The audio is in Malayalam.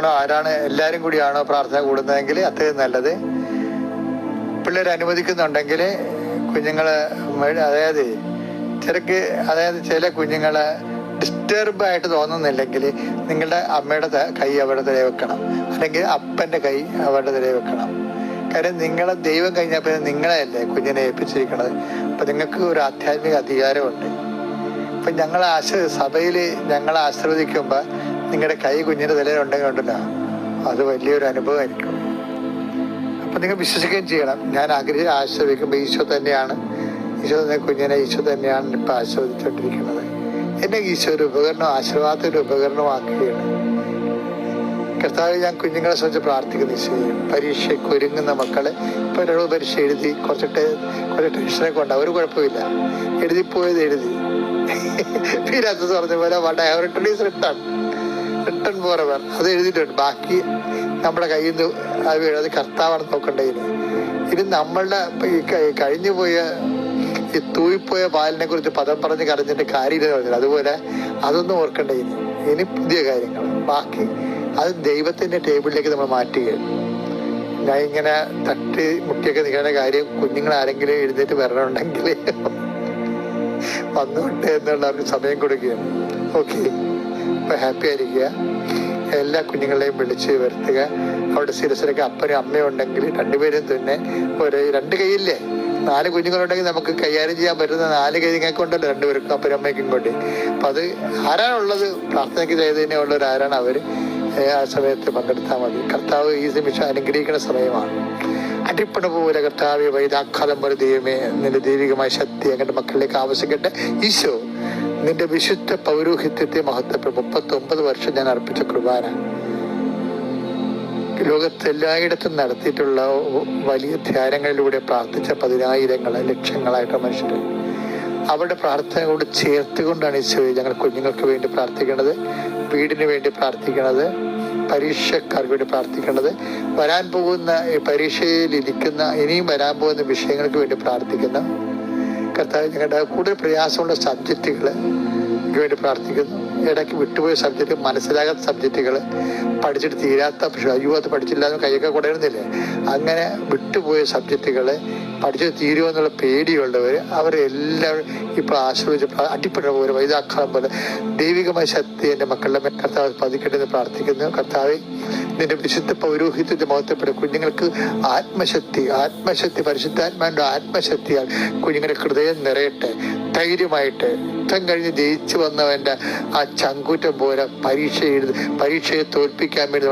ആരാണ് എല്ലാവരും കൂടിയാണോ പ്രാർത്ഥന കൂടുന്നതെങ്കിൽ അത്രയും നല്ലത്. പിള്ളേർ അനുവദിക്കുന്നുണ്ടെങ്കിൽ കുഞ്ഞുങ്ങള് അതായത് ചില കുഞ്ഞുങ്ങള് ഡിസ്റ്റർബായിട്ട് തോന്നുന്നില്ലെങ്കിൽ നിങ്ങളുടെ അമ്മയുടെ കൈ അവരുടെ തലയിൽ വെക്കണം, അല്ലെങ്കിൽ അപ്പൻ്റെ കൈ അവരുടെ തലയിൽ വെക്കണം. കാര്യം നിങ്ങളെ ദൈവം കഴിഞ്ഞപ്പോൾ നിങ്ങളെയല്ലേ കുഞ്ഞിനെ ഏൽപ്പിച്ചിരിക്കണത്. അപ്പം നിങ്ങൾക്ക് ഒരു ആധ്യാത്മിക അധികാരമുണ്ട്. ഇപ്പം സഭയിൽ ഞങ്ങളെ ആശീർവദിക്കുമ്പോൾ നിങ്ങളുടെ കൈ കുഞ്ഞിൻ്റെ തലയിലുണ്ടെങ്കിൽ ഉണ്ടല്ലോ, അത് വലിയൊരു അനുഭവമായിരിക്കും. അപ്പം നിങ്ങൾ വിശ്വസിക്കുകയും ചെയ്യണം. ഞാൻ ആശീർവദിക്കുമ്പോൾ ഈശോ തന്നെയാണ് കുഞ്ഞിനെ ഈശോ തന്നെയാണ് ഇപ്പം ആശീർവദിച്ചുകൊണ്ടിരിക്കുന്നത്. എന്നെ ഈശോ ഒരു ഉപകരണം, ആശീർവാദത്തിൻ്റെ ഉപകരണമാക്കുകയാണ്. കർത്താവ്, ഞാൻ കുഞ്ഞുങ്ങളെ സംബന്ധിച്ച് പ്രാർത്ഥിക്കുന്ന ഈശോയെ, പരീക്ഷയ്ക്ക് ഒരുങ്ങുന്ന മക്കളെ ഇപ്പോൾ ഒരാൾ പരീക്ഷ എഴുതി കുറച്ച് ടെൻഷനൊക്കെ ഉണ്ടാവും, ഒരു കുഴപ്പമില്ല, എഴുതിപ്പോയത് എഴുതി. പീരാത്തത് പറഞ്ഞ പോലെ റിട്ടൺ ഫോറെവർ അത് എഴുതിയിട്ടുണ്ട്. ബാക്കി നമ്മുടെ കയ്യിൽ നിന്ന് അത് കർത്താവാണ് നോക്കേണ്ടതിന്. ഇനി നമ്മളുടെ കഴിഞ്ഞു പോയ ഈ തൂയിപ്പോയ പാലിനെ കുറിച്ച് പദം പറഞ്ഞ് കരഞ്ഞിട്ട് കാര്യമില്ലെന്ന് പറഞ്ഞത്, അതുപോലെ അതൊന്നും ഓർക്കേണ്ടതിന്. ഇനി പുതിയ കാര്യങ്ങൾ ബാക്കി അത് ദൈവത്തിൻ്റെ ടേബിളിലേക്ക് നമ്മൾ മാറ്റുകയാണ്. ഞാൻ ഇങ്ങനെ തട്ടി മുട്ടിയൊക്കെ നിൽക്കുന്ന കാര്യം കുഞ്ഞുങ്ങൾ ആരെങ്കിലും എഴുന്നേറ്റ് വരണമെങ്കിൽ വന്നുകൊണ്ട് എന്നുള്ളവർക്ക് സമയം കൊടുക്കുകയാണ്. ഓക്കെ, അപ്പോൾ ഹാപ്പി ആയിരിക്കുക. എല്ലാ കുഞ്ഞുങ്ങളെയും വിളിച്ച് വരുത്തുക. അവിടെ ശിരസിലൊക്കെ അപ്പനും അമ്മയും ഉണ്ടെങ്കിൽ രണ്ടുപേരും തന്നെ രണ്ട് കൈയില്ലേ, 4 കുഞ്ഞുങ്ങളുണ്ടെങ്കിൽ നമുക്ക് കൈകാര്യം ചെയ്യാൻ പറ്റുന്ന 4 കൈ നിങ്ങൾക്ക് ഉണ്ടല്ലോ, രണ്ടുപേർക്കും അപ്പനും അമ്മയ്ക്കും കൊണ്ട്. അപ്പം അത് ആരാണുള്ളത്, പ്രാർത്ഥനയ്ക്ക് ചെയ്തതിനെ ഉള്ളവർ ആരാണ്, അവർ ആ സമയത്ത് പങ്കെടുത്താൽ മതി. കർത്താവ് ഈ നിമിഷം അനുഗ്രഹിക്കുന്ന സമയമാണ്. അടിപ്പണ പോലെ കർത്താവ് വൈദാഘാതം പോലെ ദൈവമേ, നിന്റെ ദൈവികമായ ശക്തി ഞങ്ങളുടെ മക്കളിലേക്ക് ആവശ്യിക്കട്ടെ. ഈശോ, നിന്റെ വിശുദ്ധ പൗരോഹിത്യത്തെ മഹത്വപ്പെടും. 39 വർഷം ഞാൻ അർപ്പിച്ച കുർബാന ലോകത്തെല്ലായിടത്തും നടത്തിയിട്ടുള്ള വലിയ ധ്യാനങ്ങളിലൂടെ പ്രാർത്ഥിച്ച 10,000 ലക്ഷങ്ങളായിട്ട് മനുഷ്യർ അവരുടെ പ്രാർത്ഥനയോട് ചേർത്തുകൊണ്ടാണ് ഈശോയെ ഞങ്ങൾ കുഞ്ഞുങ്ങൾക്ക് വേണ്ടി പ്രാർത്ഥിക്കുന്നത്, വീടിന് വേണ്ടി പ്രാർത്ഥിക്കുന്നത്, പരീക്ഷക്കാർക്ക് വേണ്ടി പ്രാർത്ഥിക്കുന്നത്, വരാൻ പോകുന്ന പരീക്ഷയിൽ ഇരിക്കുന്ന ഇനിയും വരാൻ പോകുന്ന വിഷയങ്ങൾക്ക് വേണ്ടി പ്രാർത്ഥിക്കുന്ന കർത്താവ്, ഞങ്ങളുടെ കൂടുതൽ പ്രയാസമുള്ള സബ്ജക്റ്റുകൾ വേണ്ടി പ്രാർത്ഥിക്കുന്നു. ഇടയ്ക്ക് വിട്ടുപോയ സബ്ജക്റ്റ്, മനസ്സിലാകാത്ത സബ്ജക്റ്റുകൾ, പഠിച്ചിട്ട് തീരാത്ത, പക്ഷേ അയ്യോ അത് പഠിച്ചില്ലാതെ കൈയൊക്കെ കൊടരുന്നില്ലേ, അങ്ങനെ വിട്ടുപോയ സബ്ജക്റ്റുകൾ പഠിച്ചത് തീരുമെന്നുള്ള പേടിയുള്ളവർ അവരെല്ലാവരും ഇപ്പോൾ ആശ്രയിച്ച് അടിപ്പെടുന്ന പോലെ വൈദാഘാതം പോലെ ദൈവികമായ ശക്തി എൻ്റെ മക്കളുടെ കർത്താവ് പതിക്കട്ടെന്ന് പ്രാർത്ഥിക്കുന്നു. കർത്താവ്, നിന്റെ വിശുദ്ധ പൗരോഹിത്യത്തെ മഹത്വപ്പെടും. കുഞ്ഞുങ്ങൾക്ക് ആത്മശക്തി പരിശുദ്ധാത്മാവിൻ്റെ ആത്മശക്തിയാൽ കുഞ്ഞുങ്ങളുടെ ഹൃദയം നിറയട്ടെ. ധൈര്യമായിട്ട് യുദ്ധം കഴിഞ്ഞ് ജയിച്ചു വന്നവൻ്റെ ആ ചങ്കൂറ്റം പോലെ പരീക്ഷയെ തോൽപ്പിക്കാൻ വേണ്ടി